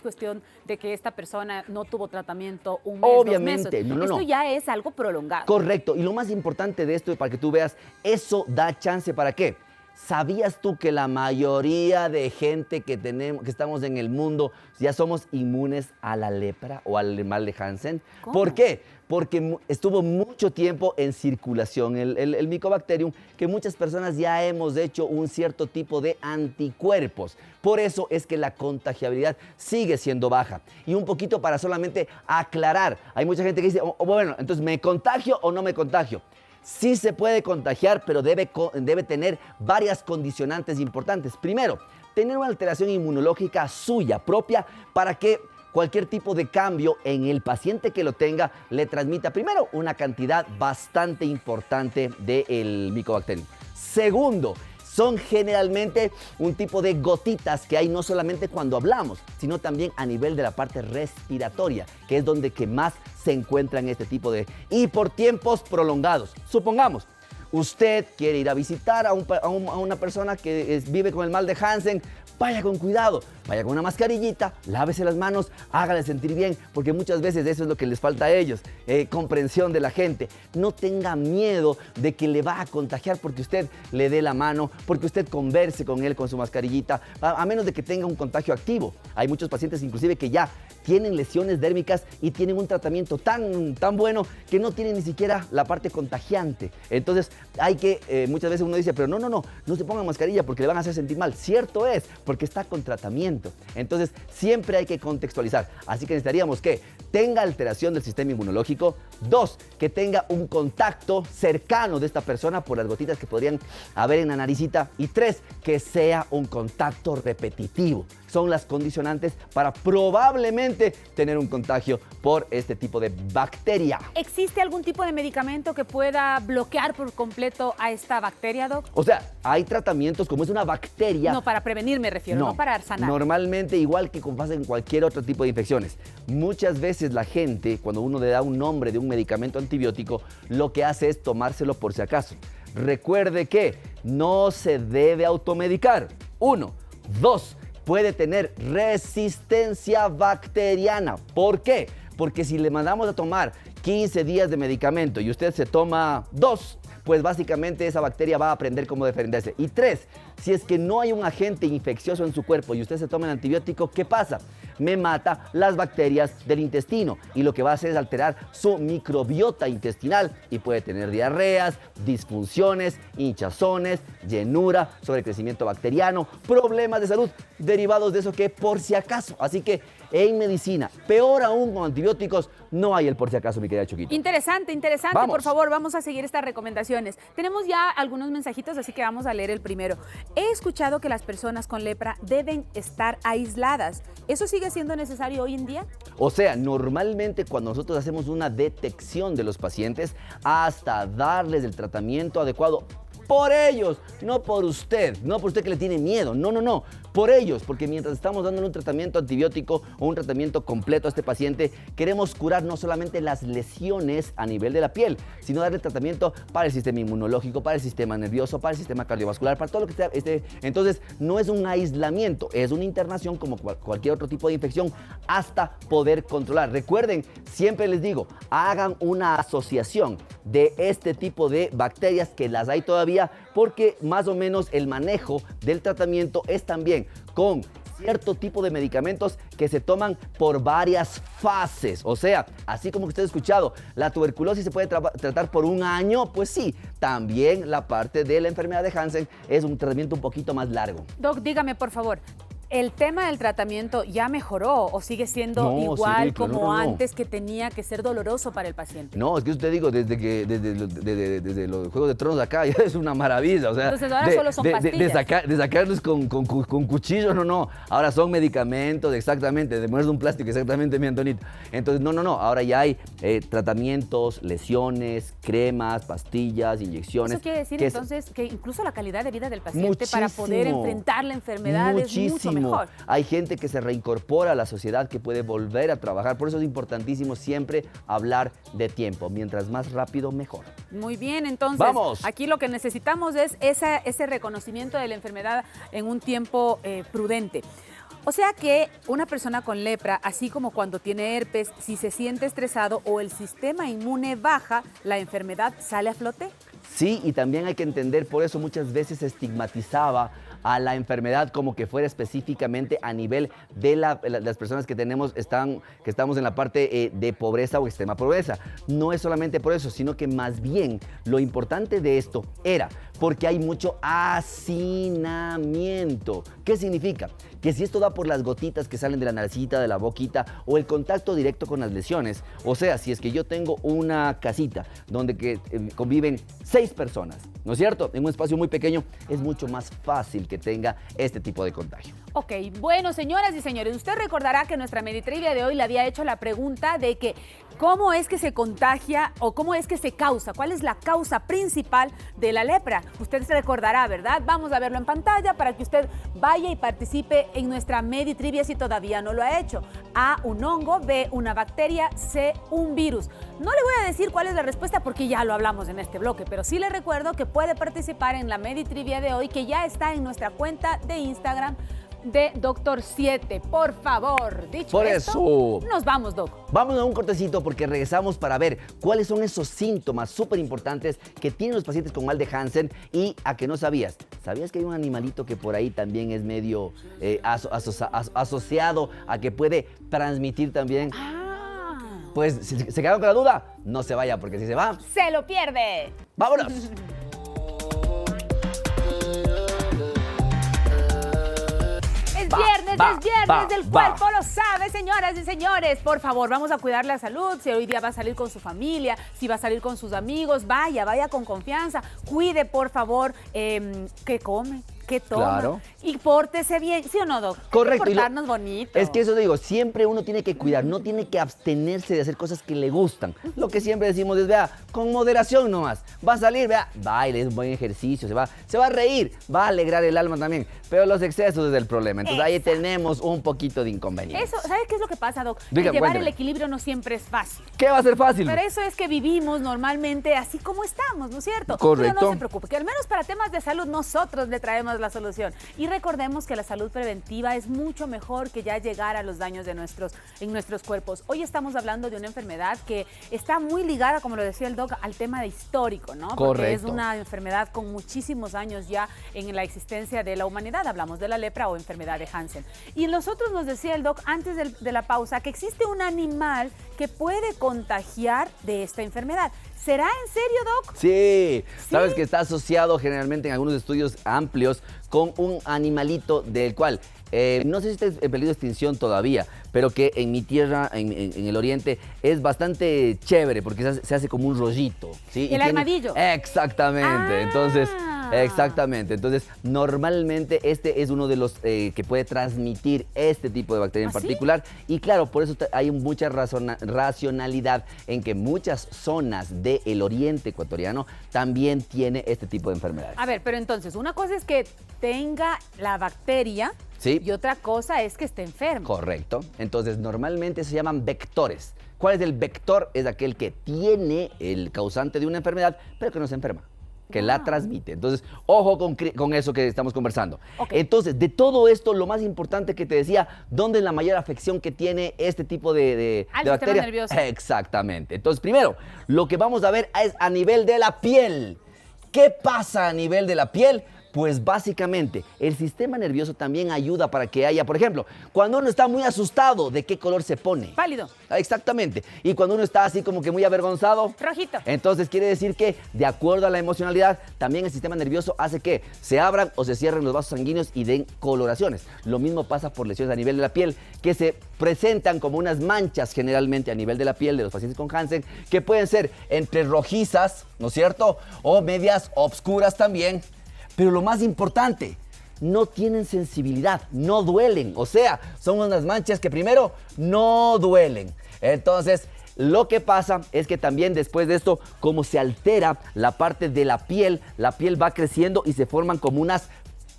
cuestión de que esta persona no tuvo tratamiento un mes, obviamente, 2 meses. no. Esto ya es algo prolongado. Correcto. Y lo más importante de esto, para que tú veas, eso da chance ¿para qué? ¿Sabías tú que la mayoría de gente que estamos en el mundo ya somos inmunes a la lepra o al mal de Hansen? ¿Cómo? ¿Por qué? Porque estuvo mucho tiempo en circulación el Mycobacterium, que muchas personas ya hemos hecho un cierto tipo de anticuerpos. Por eso es que la contagiabilidad sigue siendo baja. Y un poquito para solamente aclarar, hay mucha gente que dice, bueno, entonces, ¿me contagio o no me contagio? Sí se puede contagiar, pero debe tener varias condicionantes importantes. Primero, tener una alteración inmunológica suya, propia, para que cualquier tipo de cambio en el paciente que lo tenga le transmita, primero, una cantidad bastante importante del Mycobacterium. Segundo, son generalmente un tipo de gotitas que hay no solamente cuando hablamos, sino también a nivel de la parte respiratoria, que es donde que más se encuentran este tipo de... Y por tiempos prolongados. Supongamos, usted quiere ir a visitar a una persona que vive con el mal de Hansen, vaya con cuidado, vaya con una mascarillita, lávese las manos, hágale sentir bien, porque muchas veces eso es lo que les falta a ellos, comprensión de la gente. No tenga miedo de que le va a contagiar porque usted le dé la mano, porque usted converse con él con su mascarillita, a menos de que tenga un contagio activo. Hay muchos pacientes inclusive que ya tienen lesiones dérmicas y tienen un tratamiento tan bueno que no tienen ni siquiera la parte contagiante. Entonces hay que, muchas veces uno dice, pero no se pongan mascarilla porque le van a hacer sentir mal. Cierto es, porque está con tratamiento. Entonces siempre hay que contextualizar. Así que necesitaríamos que tenga alteración del sistema inmunológico. 2, que tenga un contacto cercano de esta persona por las gotitas que podrían haber en la naricita. Y 3, que sea un contacto repetitivo. Son las condicionantes para probablemente tener un contagio por este tipo de bacteria. ¿Existe algún tipo de medicamento que pueda bloquear por completo a esta bacteria, Doc? O sea, hay tratamientos como es una bacteria. No, para prevenir me refiero, no para sanar. Normalmente igual que pasa en cualquier otro tipo de infecciones. Muchas veces la gente, cuando uno le da un nombre de un medicamento antibiótico, lo que hace es tomárselo por si acaso. Recuerde que no se debe automedicar. 1. 2. Puede tener resistencia bacteriana. ¿Por qué? Porque si le mandamos a tomar 15 días de medicamento y usted se toma 2, pues básicamente esa bacteria va a aprender cómo defenderse. Y 3, si es que no hay un agente infeccioso en su cuerpo y usted se toma el antibiótico, ¿qué pasa? Me mata las bacterias del intestino y lo que va a hacer es alterar su microbiota intestinal y puede tener diarreas, disfunciones, hinchazones, llenura, sobrecrecimiento bacteriano, problemas de salud derivados de eso que por si acaso. Así que en medicina, peor aún con antibióticos, no hay el por si acaso, mi querida Choquito. Interesante. Vamos. Por favor, vamos a seguir estas recomendaciones. Tenemos ya algunos mensajitos, así que vamos a leer el primero. He escuchado que las personas con lepra deben estar aisladas. ¿Eso sigue siendo necesario hoy en día? O sea, normalmente cuando nosotros hacemos una detección de los pacientes, hasta darles el tratamiento adecuado, por ellos, no por usted que le tiene miedo, no, por ellos, porque mientras estamos dándole un tratamiento antibiótico o un tratamiento completo a este paciente, queremos curar no solamente las lesiones a nivel de la piel, sino darle tratamiento para el sistema inmunológico, para el sistema nervioso, para el sistema cardiovascular, para todo lo que esté. Entonces, no es un aislamiento, es una internación como cualquier otro tipo de infección hasta poder controlar. Recuerden, siempre les digo, hagan una asociación de este tipo de bacterias que las hay todavía, porque más o menos el manejo del tratamiento es también con cierto tipo de medicamentos que se toman por varias fases. O sea, así como usted ha escuchado, la tuberculosis se puede tratar por un año, pues sí, también la parte de la enfermedad de Hansen es un tratamiento un poquito más largo. Doc, dígame por favor, ¿el tema del tratamiento ya mejoró o sigue siendo igual como antes, que tenía que ser doloroso para el paciente? No, es que usted digo, desde los Juegos de Tronos acá ya es una maravilla. O sea, entonces ahora solo son pastillas. De sacarlos con cuchillo, no. Ahora son medicamentos, exactamente, de ponerse un plástico, exactamente, mi Antonito. Entonces, no. Ahora ya hay tratamientos, lesiones, cremas, pastillas, inyecciones. Eso quiere decir entonces que incluso la calidad de vida del paciente para poder enfrentar la enfermedad es mucho mejor. Hay gente que se reincorpora a la sociedad, que puede volver a trabajar. Por eso es importantísimo siempre hablar de tiempo. Mientras más rápido, mejor. Muy bien, entonces, ¡vamos! Aquí lo que necesitamos es ese reconocimiento de la enfermedad en un tiempo prudente. O sea que una persona con lepra, así como cuando tiene herpes, si se siente estresado o el sistema inmune baja, ¿la enfermedad sale a flote? Sí, y también hay que entender, por eso muchas veces se estigmatizaba a la enfermedad como que fuera específicamente a nivel de las personas que estamos en la parte de pobreza o extrema pobreza. No es solamente por eso, sino que más bien lo importante de esto era porque hay mucho hacinamiento. ¿Qué significa? Que si esto da por las gotitas que salen de la naricita, de la boquita o el contacto directo con las lesiones, o sea, si es que yo tengo una casita donde conviven 6 personas, ¿no es cierto? En un espacio muy pequeño es mucho más fácil que tenga este tipo de contagio. Ok, bueno, señoras y señores, usted recordará que nuestra Meditrivia de hoy le había hecho la pregunta de que cómo es que se contagia o cómo es que se causa, cuál es la causa principal de la lepra. Usted se recordará, ¿verdad? Vamos a verlo en pantalla para que usted vaya y participe en nuestra Meditrivia si todavía no lo ha hecho. A, un hongo, B, una bacteria, C, un virus. No le voy a decir cuál es la respuesta porque ya lo hablamos en este bloque, pero sí le recuerdo que puede participar en la Meditrivia de hoy, que ya está en nuestra cuenta de Instagram de Doctor 7. Por favor, dicho Por esto, eso. nos vamos, Doc. Vamos a un cortecito porque regresamos para ver cuáles son esos síntomas súper importantes que tienen los pacientes con mal de Hansen y a que no sabías. ¿Sabías que hay un animalito que por ahí también es medio asociado a que puede transmitir también? Pues, ¿se quedaron con la duda? No se vaya porque si se va, ¡se lo pierde! ¡vámonos! Es viernes, el cuerpo lo sabe, señoras y señores. Por favor, vamos a cuidar la salud. Si hoy día va a salir con su familia, si va a salir con sus amigos, vaya con confianza. Cuide, por favor, qué come, qué toma. Claro. Y pórtese bien, ¿sí o no, Doc? Correcto. Hay que portarnos bonito. Es que eso digo, siempre uno tiene que cuidar, no tiene que abstenerse de hacer cosas que le gustan. Lo que siempre decimos es, vea, con moderación nomás. Va a salir, vea, baile, es un buen ejercicio, se va a reír, va a alegrar el alma también. Pero los excesos es el problema. Entonces ahí tenemos un poquito de inconveniente. Eso, ¿sabe qué es lo que pasa, Doc? Diga, Llevar cuénteme. el equilibrio no siempre es fácil. ¿Qué va a ser fácil? Pero eso es que vivimos normalmente así como estamos, ¿no es cierto? Correcto. Pero no se preocupe, que al menos para temas de salud nosotros le traemos la solución. Y recordemos que la salud preventiva es mucho mejor que ya llegar a los daños en nuestros cuerpos. Hoy estamos hablando de una enfermedad que está muy ligada, como lo decía el Doc, al tema de histórico, ¿no? Porque Correcto. es una enfermedad con muchísimos años ya en la existencia de la humanidad. Hablamos de la lepra o enfermedad de Hansen. Y nosotros nos decía el Doc antes de la pausa que existe un animal que puede contagiar de esta enfermedad. ¿Será en serio, Doc? Sí, sabes que está asociado generalmente en algunos estudios amplios con un animalito del cual, no sé si está en peligro de extinción todavía, pero que en mi tierra, en el oriente, es bastante chévere porque se hace como un rollito. ¿Sí? El armadillo. Exactamente, exactamente. Entonces, normalmente este es uno de los que puede transmitir este tipo de bacteria en particular. Y claro, por eso hay mucha racionalidad en que muchas zonas del oriente ecuatoriano también tiene este tipo de enfermedades. A ver, pero entonces, una cosa es que tenga la bacteria, Sí. y otra cosa es que esté enfermo. Correcto. Entonces, normalmente se llaman vectores. ¿Cuál es el vector? Es aquel que tiene el causante de una enfermedad, pero que no se enferma, que la transmite. Entonces, ojo con eso que estamos conversando. Okay. Entonces, de todo esto, lo más importante que te decía, ¿dónde es la mayor afección que tiene este tipo de Al bacteria? sistema nervioso. Exactamente. Entonces, primero, lo que vamos a ver es a nivel de la piel. ¿Qué pasa a nivel de la piel? Pues básicamente el sistema nervioso también ayuda para que haya, por ejemplo, cuando uno está muy asustado, ¿de qué color se pone? Pálido. Exactamente. Y cuando uno está así como que muy avergonzado, Rojito. entonces quiere decir que de acuerdo a la emocionalidad, también el sistema nervioso hace que se abran o se cierren los vasos sanguíneos y den coloraciones. Lo mismo pasa por lesiones a nivel de la piel, que se presentan como unas manchas generalmente a nivel de la piel de los pacientes con Hansen, que pueden ser entre rojizas, ¿no es cierto? O medias obscuras también. Pero lo más importante, no tienen sensibilidad, no duelen. O sea, son unas manchas que primero no duelen. Entonces, lo que pasa es que también después de esto, como se altera la parte de la piel va creciendo y se forman como unas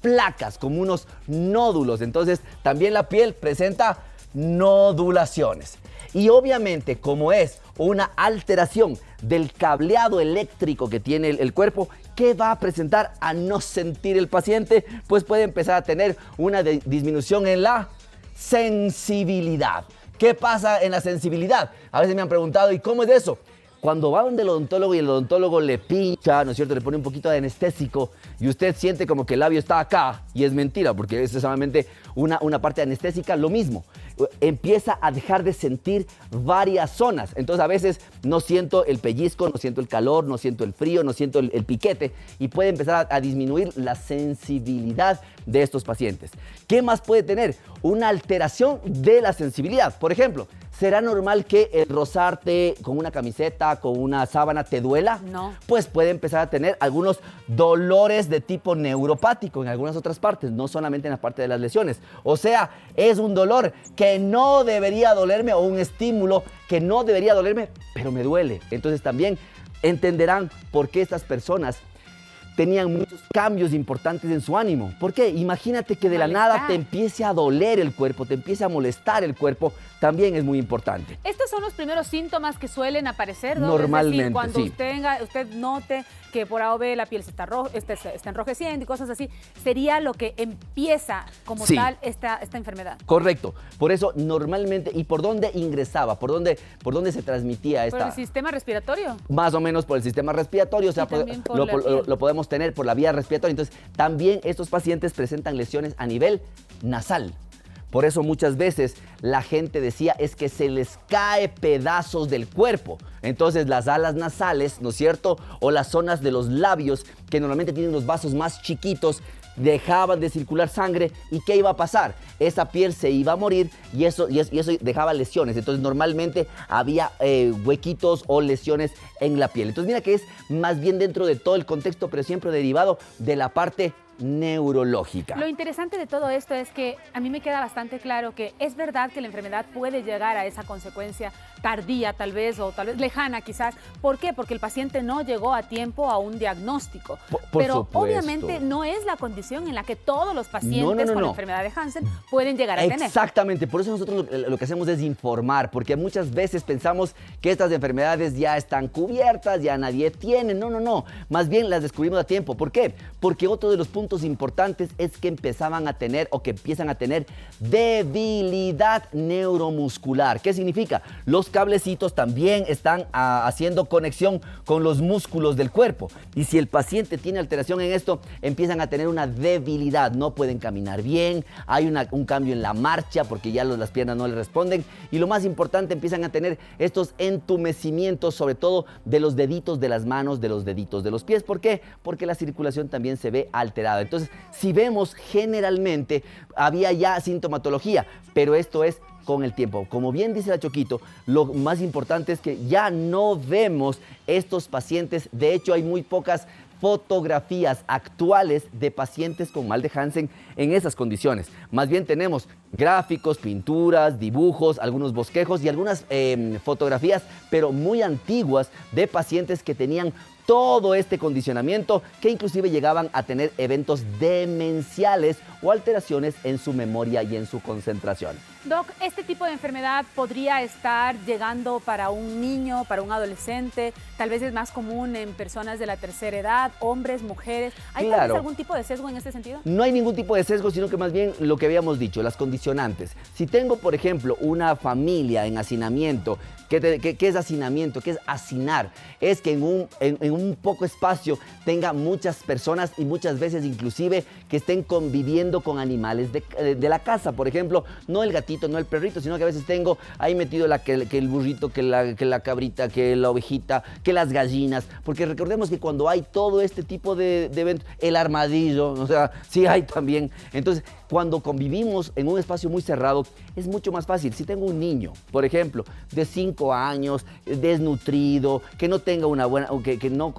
placas, como unos nódulos. Entonces, también la piel presenta nodulaciones. Y obviamente, como es una alteración del cableado eléctrico que tiene el cuerpo, ¿qué va a presentar a no sentir el paciente? Pues puede empezar a tener una disminución en la sensibilidad. ¿Qué pasa en la sensibilidad? A veces me han preguntado, ¿y cómo es eso? Cuando va donde el odontólogo y el odontólogo le pincha, ¿no es cierto? Le pone un poquito de anestésico y usted siente como que el labio está acá y es mentira porque es solamente una parte anestésica, lo mismo. Empieza a dejar de sentir varias zonas. Entonces a veces no siento el pellizco, no siento el calor, no siento el frío, no siento el piquete y puede empezar a disminuir la sensibilidad de estos pacientes. ¿Qué más puede tener? Una alteración de la sensibilidad. Por ejemplo, ¿Será normal que el rozarte con una camiseta, con una sábana, te duela? No. Pues puede empezar a tener algunos dolores de tipo neuropático en algunas otras partes, no solamente en la parte de las lesiones. O sea, es un dolor que no debería dolerme o un estímulo que no debería dolerme, pero me duele. Entonces también entenderán por qué estas personas tenían muchos cambios importantes en su ánimo. ¿Por qué? Imagínate que de la nada te empiece a doler el cuerpo, te empiece a molestar el cuerpo, también es muy importante. Estos son los primeros síntomas que suelen aparecer, ¿no? Normalmente, es decir, cuando sí. usted note que por A o B la piel se está enrojeciendo y cosas así, sería lo que empieza como tal esta enfermedad. Correcto. Por eso normalmente, ¿y por dónde ingresaba? ¿Por dónde se transmitía esta? ¿Por el sistema respiratorio? Más o menos por el sistema respiratorio, o sea, lo podemos tener por la vía respiratoria. Entonces, también estos pacientes presentan lesiones a nivel nasal. Por eso muchas veces la gente decía es que se les cae pedazos del cuerpo. Entonces las alas nasales, ¿no es cierto? O las zonas de los labios, que normalmente tienen los vasos más chiquitos, dejaban de circular sangre. ¿Y qué iba a pasar? Esa piel se iba a morir y eso dejaba lesiones. Entonces normalmente había huequitos o lesiones en la piel. Entonces mira que es más bien dentro de todo el contexto, pero siempre derivado de la parte neurológica. Lo interesante de todo esto es que a mí me queda bastante claro que es verdad que la enfermedad puede llegar a esa consecuencia tardía tal vez, o tal vez lejana quizás. ¿Por qué? Porque el paciente no llegó a tiempo a un diagnóstico. Pero supuesto. Obviamente no es la condición en la que todos los pacientes con la enfermedad de Hansen pueden llegar a tener. Exactamente, por eso nosotros lo que hacemos es informar, porque muchas veces pensamos que estas enfermedades ya están cubiertas, ya nadie tiene. No. Más bien las descubrimos a tiempo. ¿Por qué? Porque otro de los puntos importantes es que empiezan a tener debilidad neuromuscular. ¿Qué significa? Los cablecitos también están haciendo conexión con los músculos del cuerpo. Y si el paciente tiene alteración en esto, empiezan a tener una debilidad. No pueden caminar bien, hay un cambio en la marcha porque ya las piernas no le responden. Y lo más importante, empiezan a tener estos entumecimientos, sobre todo de los deditos de las manos, de los deditos de los pies. ¿Por qué? Porque la circulación también se ve alterada. Entonces, si vemos, generalmente había ya sintomatología, pero esto es con el tiempo. Como bien dice la Choquito, lo más importante es que ya no vemos estos pacientes. De hecho, hay muy pocas fotografías actuales de pacientes con mal de Hansen en esas condiciones. Más bien tenemos gráficos, pinturas, dibujos, algunos bosquejos y algunas fotografías, pero muy antiguas, de pacientes que tenían todo este condicionamiento, que inclusive llegaban a tener eventos demenciales o alteraciones en su memoria y en su concentración. Doc, ¿este tipo de enfermedad podría estar llegando para un niño, para un adolescente? Tal vez es más común en personas de la tercera edad, hombres, mujeres. ¿Hay tal vez algún tipo de sesgo en este sentido? No hay ningún tipo de sesgo, sino que más bien lo que habíamos dicho, las condicionantes. Si tengo, por ejemplo, una familia en hacinamiento, ¿qué es hacinamiento? ¿Qué es hacinar? Es que en un poco espacio tenga muchas personas y muchas veces inclusive que estén conviviendo con animales de la casa. Por ejemplo, no el gatito, no el perrito, sino que a veces tengo ahí metido que el burrito, que la cabrita, que la ovejita, que las gallinas. Porque recordemos que cuando hay todo este tipo de eventos, el armadillo, o sea, sí hay también. Entonces, cuando convivimos en un espacio muy cerrado, es mucho más fácil. Si tengo un niño, por ejemplo, de 5 años, desnutrido, que no tenga una buena, que no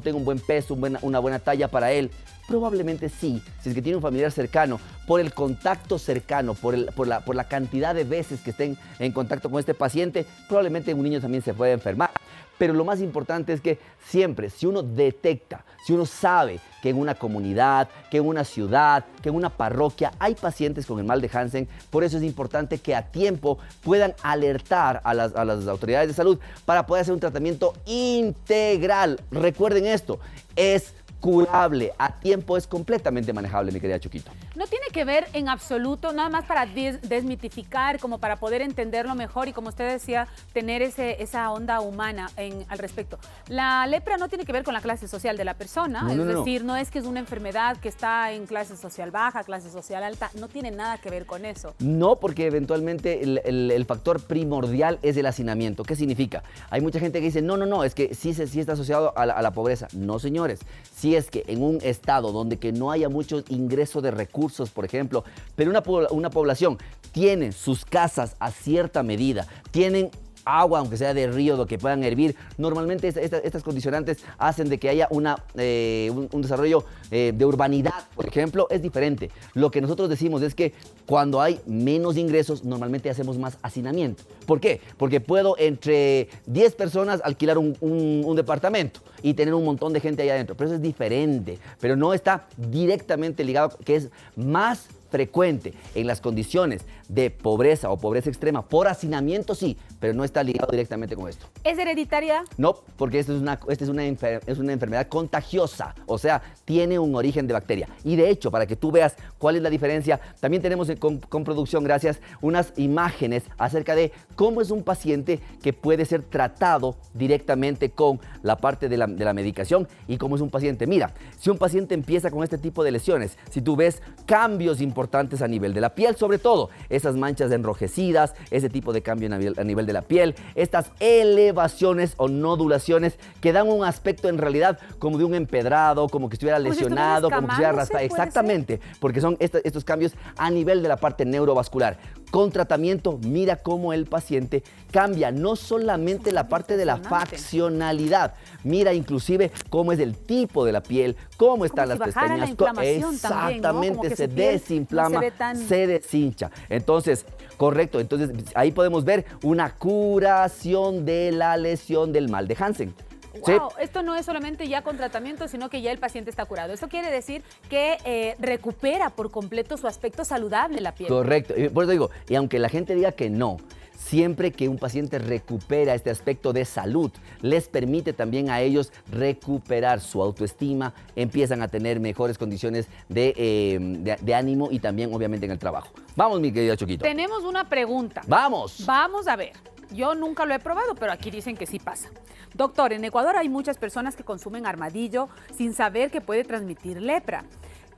tenga un buen peso, una buena talla para él, probablemente sí, si es que tiene un familiar cercano, por el contacto cercano, por la cantidad de veces que estén en contacto con este paciente, probablemente un niño también se puede enfermar. Pero lo más importante es que siempre, si uno detecta, si uno sabe que en una comunidad, que en una ciudad, que en una parroquia hay pacientes con el mal de Hansen, por eso es importante que a tiempo puedan alertar a las autoridades de salud para poder hacer un tratamiento integral. Recuerden esto, es curable, a tiempo, es completamente manejable, mi querida Choquito. No tiene que ver en absoluto, nada más para desmitificar, como para poder entenderlo mejor y, como usted decía, tener esa onda humana al respecto. La lepra no tiene que ver con la clase social de la persona, es decir, no es que es una enfermedad que está en clase social baja, clase social alta, no tiene nada que ver con eso. No, porque eventualmente el factor primordial es el hacinamiento. ¿Qué significa? Hay mucha gente que dice, no, es que sí está asociado a la pobreza. No, señores, sí si es que en un estado donde que no haya mucho ingreso de recursos, por ejemplo, pero una población tiene sus casas a cierta medida, tienen agua, aunque sea de río, lo que puedan hervir. Normalmente estas condicionantes hacen de que haya un desarrollo de urbanidad, por ejemplo, es diferente. Lo que nosotros decimos es que cuando hay menos ingresos, normalmente hacemos más hacinamiento. ¿Por qué? Porque puedo entre 10 personas alquilar un departamento y tener un montón de gente ahí adentro. Pero eso es diferente, pero no está directamente ligado, que es más frecuente en las condiciones de pobreza o pobreza extrema por hacinamiento, sí, pero no está ligado directamente con esto. ¿Es hereditaria? No, porque esta es una enfermedad contagiosa, o sea, tiene un origen de bacteria. Y de hecho, para que tú veas cuál es la diferencia, también tenemos con producción, gracias, unas imágenes acerca de cómo es un paciente que puede ser tratado directamente con la parte de la medicación y cómo es un paciente. Mira, si un paciente empieza con este tipo de lesiones, si tú ves cambios importantes a nivel de la piel, sobre todo esas manchas enrojecidas, ese tipo de cambio a nivel de la piel, estas elevaciones o nodulaciones que dan un aspecto en realidad como de un empedrado, como que estuviera lesionado, como que estuviera raspado. Exactamente, porque son estos cambios a nivel de la parte neurovascular. Con tratamiento, mira cómo el paciente cambia no solamente la parte de la faccionalidad, mira inclusive cómo es el tipo de la piel, cómo están las pestañas. Exactamente, también, ¿no? Se desinflama, se deshincha. Entonces, correcto, entonces ahí podemos ver una curación de la lesión del mal de Hansen. Wow, ¿sí? Esto no es solamente ya con tratamiento, sino que ya el paciente está curado. Esto quiere decir que recupera por completo su aspecto saludable la piel. Correcto, por eso digo, y aunque la gente diga que no, siempre que un paciente recupera este aspecto de salud, les permite también a ellos recuperar su autoestima, empiezan a tener mejores condiciones de ánimo y también obviamente en el trabajo. Vamos, mi querida Choquito. Tenemos una pregunta. Vamos. Vamos a ver. Yo nunca lo he probado, pero aquí dicen que sí pasa. Doctor, en Ecuador hay muchas personas que consumen armadillo sin saber que puede transmitir lepra.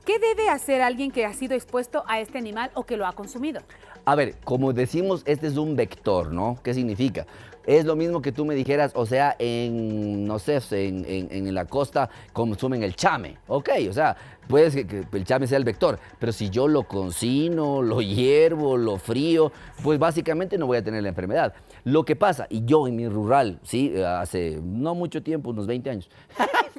¿Qué debe hacer alguien que ha sido expuesto a este animal o que lo ha consumido? A ver, como decimos, este es un vector, ¿no? ¿Qué significa? Es lo mismo que tú me dijeras, o sea, no sé, en la costa consumen el chame. Ok, o sea, puede que el chame sea el vector, pero si yo lo cocino, lo hiervo, lo frío, pues básicamente no voy a tener la enfermedad. Lo que pasa, y yo en mi rural, sí, hace no mucho tiempo, unos 20 años,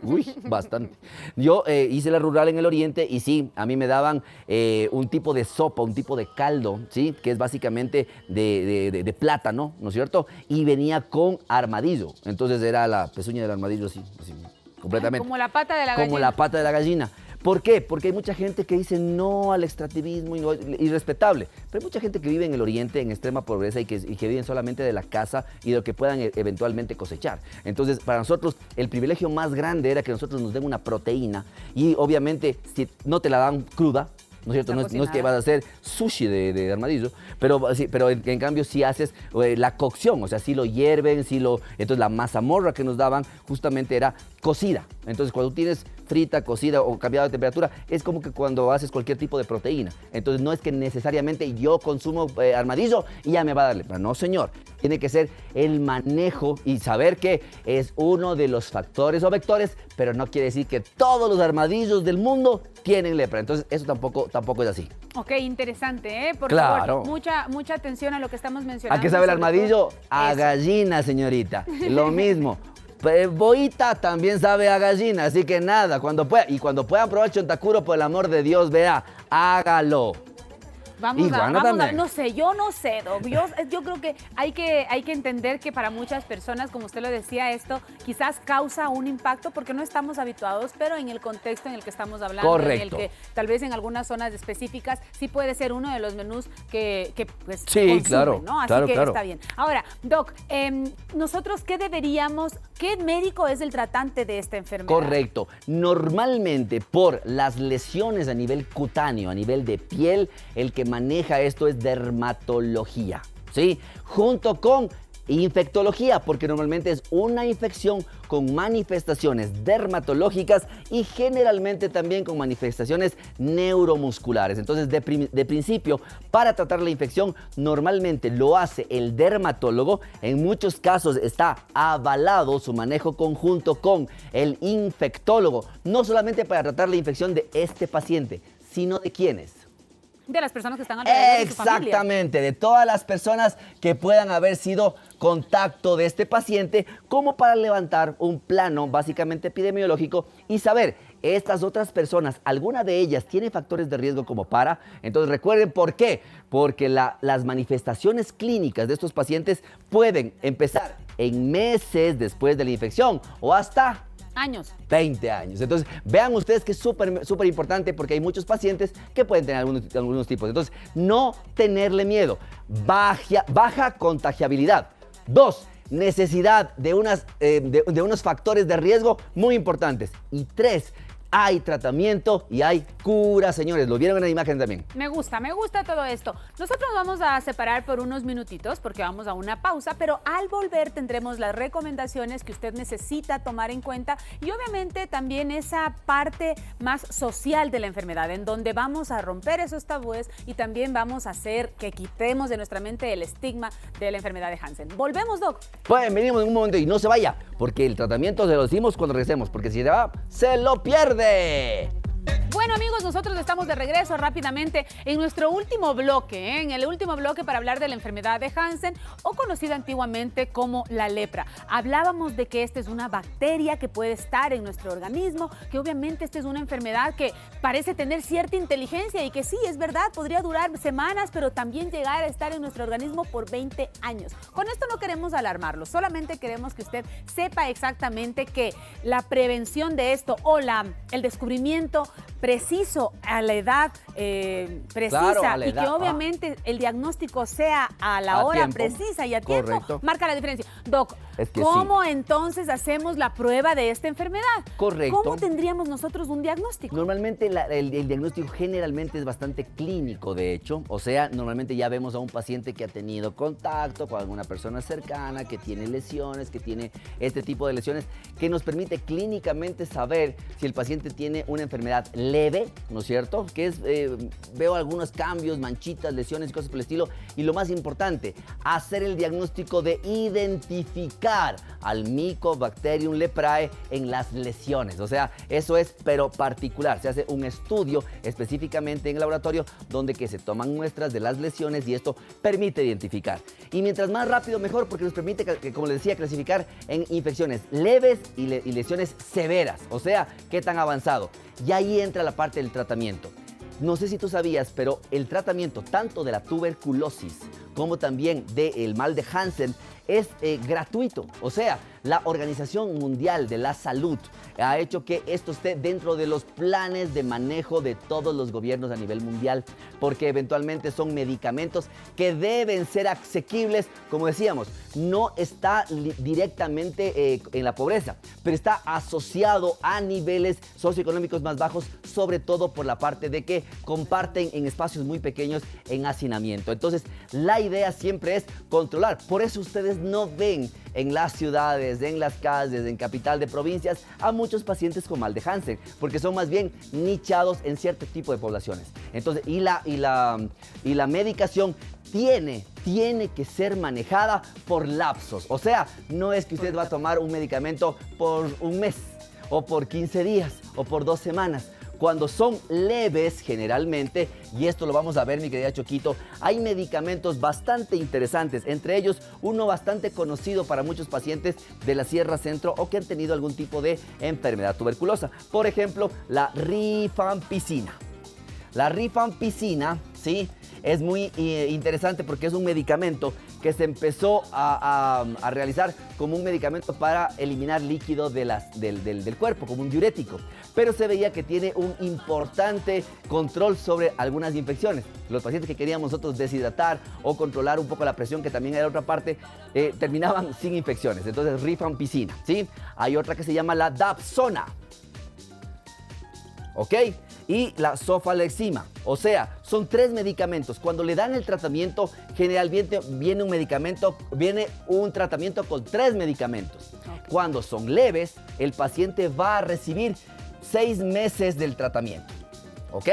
uy, bastante. Yo hice la rural en el oriente y sí, a mí me daban un tipo de sopa, un tipo de caldo, sí, que es básicamente de plátano, ¿no es cierto? Y venía con armadillo, entonces era la pezuña del armadillo así completamente. Como la pata de la gallina. Como la pata de la gallina. ¿Por qué? Porque hay mucha gente que dice no al extractivismo, irrespetable. Pero hay mucha gente que vive en el oriente en extrema pobreza y que viven solamente de la caza y de lo que puedan eventualmente cosechar. Entonces, para nosotros, el privilegio más grande era que nosotros nos den una proteína y obviamente si no te la dan cruda, ¿no es cierto? No es que vas a hacer sushi de armadillo, pero en cambio sí haces la cocción, o sea, sí lo hierven, entonces la mazamorra que nos daban justamente era cocida. Entonces cuando tienes frita, cocida o cambiada de temperatura, es como que cuando haces cualquier tipo de proteína. Entonces no es que necesariamente yo consumo armadillo y ya me va a darle. No, señor. Tiene que ser el manejo y saber que es uno de los factores o vectores, pero no quiere decir que todos los armadillos del mundo tienen lepra. Entonces eso tampoco es así. Ok, interesante, ¿eh? Por claro. favor, mucha atención a lo que estamos mencionando. ¿A qué sabe el armadillo? A gallina, señorita. Lo mismo. Boita también sabe a gallina, así que nada, cuando puedan probar chontacuro, por el amor de Dios, vea, hágalo. Vamos a, no sé, yo no sé, Doc. Yo creo que hay que entender que para muchas personas, como usted lo decía, esto quizás causa un impacto porque no estamos habituados, pero en el contexto en el que estamos hablando, correcto, en el que tal vez en algunas zonas específicas sí puede ser uno de los menús que pues, sí, consumen, claro, ¿no? Así claro, que claro. Está bien. Ahora, Doc, nosotros, ¿qué médico es el tratante de esta enfermedad? Correcto. Normalmente, por las lesiones a nivel cutáneo, a nivel de piel, el que maneja esto es dermatología, ¿sí? Junto con Infectología, porque normalmente es una infección con manifestaciones dermatológicas y generalmente también con manifestaciones neuromusculares. Entonces, de principio, para tratar la infección, normalmente lo hace el dermatólogo. En muchos casos está avalado su manejo conjunto con el infectólogo, no solamente para tratar la infección de este paciente, sino de quiénes. De las personas que están alrededor de su familia. Exactamente, de todas las personas que puedan haber sido contacto de este paciente, como para levantar un plano básicamente epidemiológico y saber, estas otras personas, alguna de ellas tiene factores de riesgo como para. Entonces recuerden por qué, porque las manifestaciones clínicas de estos pacientes pueden empezar en meses después de la infección o hasta años. 20 años. Entonces, vean ustedes que es súper importante porque hay muchos pacientes que pueden tener algunos tipos. Entonces, no tenerle miedo. Baja contagiabilidad. 2, necesidad de unos factores de riesgo muy importantes. Y 3, hay tratamiento y hay cura, señores. Lo vieron en la imagen también. Me gusta todo esto. Nosotros vamos a separar por unos minutitos porque vamos a una pausa, pero al volver tendremos las recomendaciones que usted necesita tomar en cuenta y obviamente también esa parte más social de la enfermedad, en donde vamos a romper esos tabúes y también vamos a hacer que quitemos de nuestra mente el estigma de la enfermedad de Hansen. ¿Volvemos, Doc? Pues venimos en un momento y no se vaya, porque el tratamiento se lo decimos cuando regresemos, porque si se va, se lo pierde. Bueno, amigos, nosotros estamos de regreso rápidamente en nuestro último bloque, en el último bloque para hablar de la enfermedad de Hansen, o conocida antiguamente como la lepra. Hablábamos de que esta es una bacteria que puede estar en nuestro organismo, que obviamente esta es una enfermedad que parece tener cierta inteligencia y que sí, es verdad, podría durar semanas, pero también llegar a estar en nuestro organismo por 20 años. Con esto no queremos alarmarlo, solamente queremos que usted sepa exactamente que la prevención de esto o el descubrimiento preciso a la edad precisa, claro, a la edad, y que obviamente el diagnóstico sea a la hora precisa y a tiempo, correcto, marca la diferencia. Doc, es que ¿cómo sí entonces hacemos la prueba de esta enfermedad? Correcto. ¿Cómo tendríamos nosotros un diagnóstico? Normalmente el diagnóstico generalmente es bastante clínico, de hecho. O sea, normalmente ya vemos a un paciente que ha tenido contacto con alguna persona cercana, que tiene lesiones, que tiene este tipo de lesiones, que nos permite clínicamente saber si el paciente tiene una enfermedad leve, ¿no es cierto? Que es, veo algunos cambios, manchitas, lesiones, cosas por el estilo. Y lo más importante, hacer el diagnóstico de identificar al Mycobacterium leprae en las lesiones. O sea, eso es pero particular. Se hace un estudio específicamente en el laboratorio donde que se toman muestras de las lesiones y esto permite identificar. Y mientras más rápido mejor, porque nos permite, como les decía, clasificar en infecciones leves y lesiones severas. O sea, qué tan avanzado. Y ahí entra la parte del tratamiento. No sé si tú sabías, pero el tratamiento tanto de la tuberculosis como también del mal de Hansen es gratuito. O sea, la Organización Mundial de la Salud ha hecho que esto esté dentro de los planes de manejo de todos los gobiernos a nivel mundial, porque eventualmente son medicamentos que deben ser asequibles. Como decíamos, no está directamente en la pobreza, pero está asociado a niveles socioeconómicos más bajos, sobre todo por la parte de que comparten en espacios muy pequeños en hacinamiento. Entonces, la idea siempre es controlar. Por eso ustedes no ven en las ciudades, en las calles, en capital de provincias, a muchos pacientes con mal de Hansen, porque son más bien nichados en cierto tipo de poblaciones. Entonces, y la medicación tiene que ser manejada por lapsos. O sea, no es que usted va a tomar un medicamento por un mes, o por 15 días, o por 2 semanas. Cuando son leves, generalmente, y esto lo vamos a ver, mi querida Choquito, hay medicamentos bastante interesantes, entre ellos uno bastante conocido para muchos pacientes de la Sierra Centro o que han tenido algún tipo de enfermedad tuberculosa. Por ejemplo, la rifampicina. La rifampicina, ¿sí?, es muy interesante porque es un medicamento que se empezó a realizar como un medicamento para eliminar líquido del cuerpo, como un diurético. Pero se veía que tiene un importante control sobre algunas infecciones. Los pacientes que queríamos nosotros deshidratar o controlar un poco la presión, que también era otra parte, terminaban sin infecciones. Entonces, rifampicina, ¿sí? Hay otra que se llama la Dapsona. ¿Ok? y la sofalexima. O sea, son 3 medicamentos. Cuando le dan el tratamiento, generalmente viene un tratamiento con 3 medicamentos. Cuando son leves, el paciente va a recibir 6 meses del tratamiento. ¿Ok?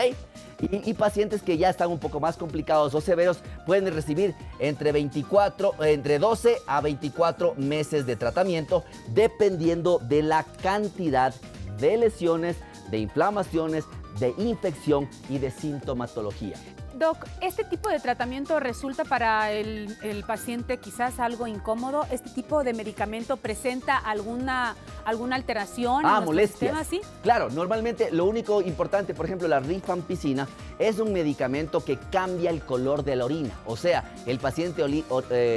Y pacientes que ya están un poco más complicados o severos pueden recibir entre 12 a 24 meses de tratamiento, dependiendo de la cantidad de lesiones, de inflamaciones, de infección y de sintomatología. Doc, ¿este tipo de tratamiento resulta para el paciente quizás algo incómodo? ¿Este tipo de medicamento presenta alguna alteración en nuestro molestias. sistema? ¿Sí? Claro, normalmente lo único importante, por ejemplo, la rifampicina es un medicamento que cambia el color de la orina. O sea, el paciente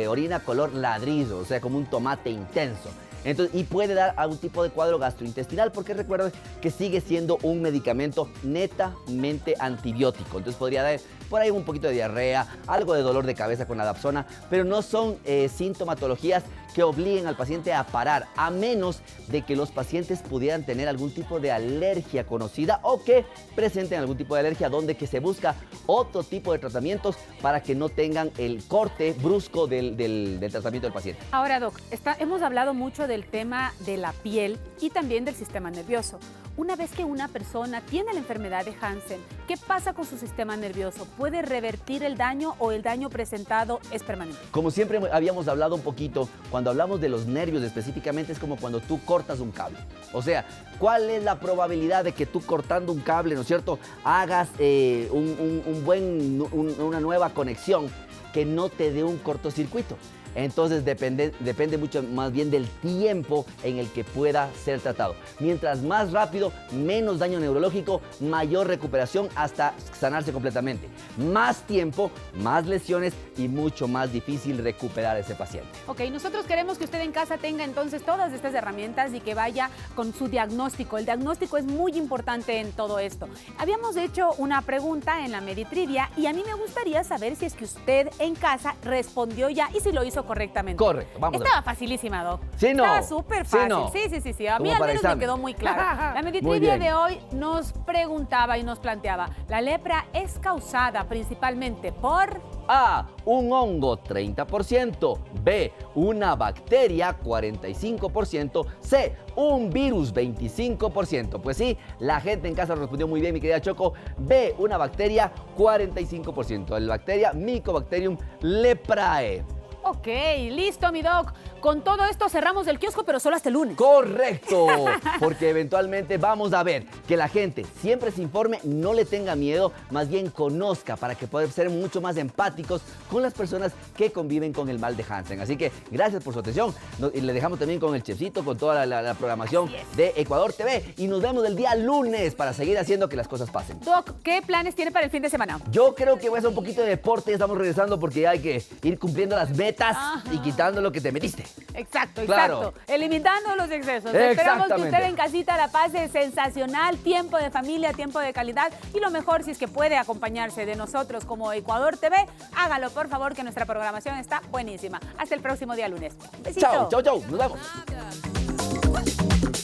orina color ladrillo, o sea, como un tomate intenso. Entonces, y puede dar algún tipo de cuadro gastrointestinal, porque recuerden que sigue siendo un medicamento netamente antibiótico. Entonces podría dar por ahí un poquito de diarrea, algo de dolor de cabeza con la dapsona, pero no son sintomatologías que obliguen al paciente a parar, a menos de que los pacientes pudieran tener algún tipo de alergia conocida o que presenten algún tipo de alergia, donde que se busca otro tipo de tratamientos para que no tengan el corte brusco del tratamiento del paciente. Ahora, Doc, hemos hablado mucho del tema de la piel y también del sistema nervioso. Una vez que una persona tiene la enfermedad de Hansen, ¿qué pasa con su sistema nervioso? ¿Puede revertir el daño o el daño presentado es permanente? Como siempre habíamos hablado un poquito, cuando hablamos de los nervios específicamente, es como cuando tú cortas un cable. O sea, ¿cuál es la probabilidad de que tú cortando un cable, ¿no es cierto?, hagas una nueva conexión que no te dé un cortocircuito? Entonces depende mucho más bien del tiempo en el que pueda ser tratado. Mientras más rápido, menos daño neurológico, mayor recuperación hasta sanarse completamente. Más tiempo, más lesiones y mucho más difícil recuperar a ese paciente. Ok, nosotros queremos que usted en casa tenga entonces todas estas herramientas y que vaya con su diagnóstico. El diagnóstico es muy importante en todo esto. Habíamos hecho una pregunta en la Meditrivia y a mí me gustaría saber si es que usted en casa respondió ya y si lo hizo correctamente. Correcto, vamos a ver. Estaba facilísima, Doc. Sí, no. Estaba súper fácil. Sí, no. Sí. A mí Como al para menos me examen. quedó muy claro. La Meditrivia de hoy nos preguntaba y nos planteaba, ¿la lepra es causada principalmente por...? A, un hongo 30%, B, una bacteria 45%, C, un virus 25%. Pues sí, la gente en casa respondió muy bien, mi querida Choco. B, una bacteria 45%, la bacteria Mycobacterium leprae. Ok, listo, mi Doc. Con todo esto cerramos el kiosco, pero solo hasta el lunes. Correcto, porque eventualmente vamos a ver que la gente siempre se informe, no le tenga miedo, más bien conozca para que puedan ser mucho más empáticos con las personas que conviven con el mal de Hansen. Así que gracias por su atención y le dejamos también con el chefcito, con toda la programación de Ecuador TV y nos vemos el día lunes para seguir haciendo que las cosas pasen. Doc, ¿qué planes tiene para el fin de semana? Yo creo que voy a hacer un poquito de deporte, estamos regresando porque hay que ir cumpliendo las metas y quitando lo que te metiste. Exacto. Claro. Eliminando los excesos. Exactamente. Esperamos que usted en casita la pase sensacional, tiempo de familia, tiempo de calidad y lo mejor si es que puede acompañarse de nosotros como Ecuador TV, hágalo por favor que nuestra programación está buenísima. Hasta el próximo día lunes. Besito. Chao, nos vemos.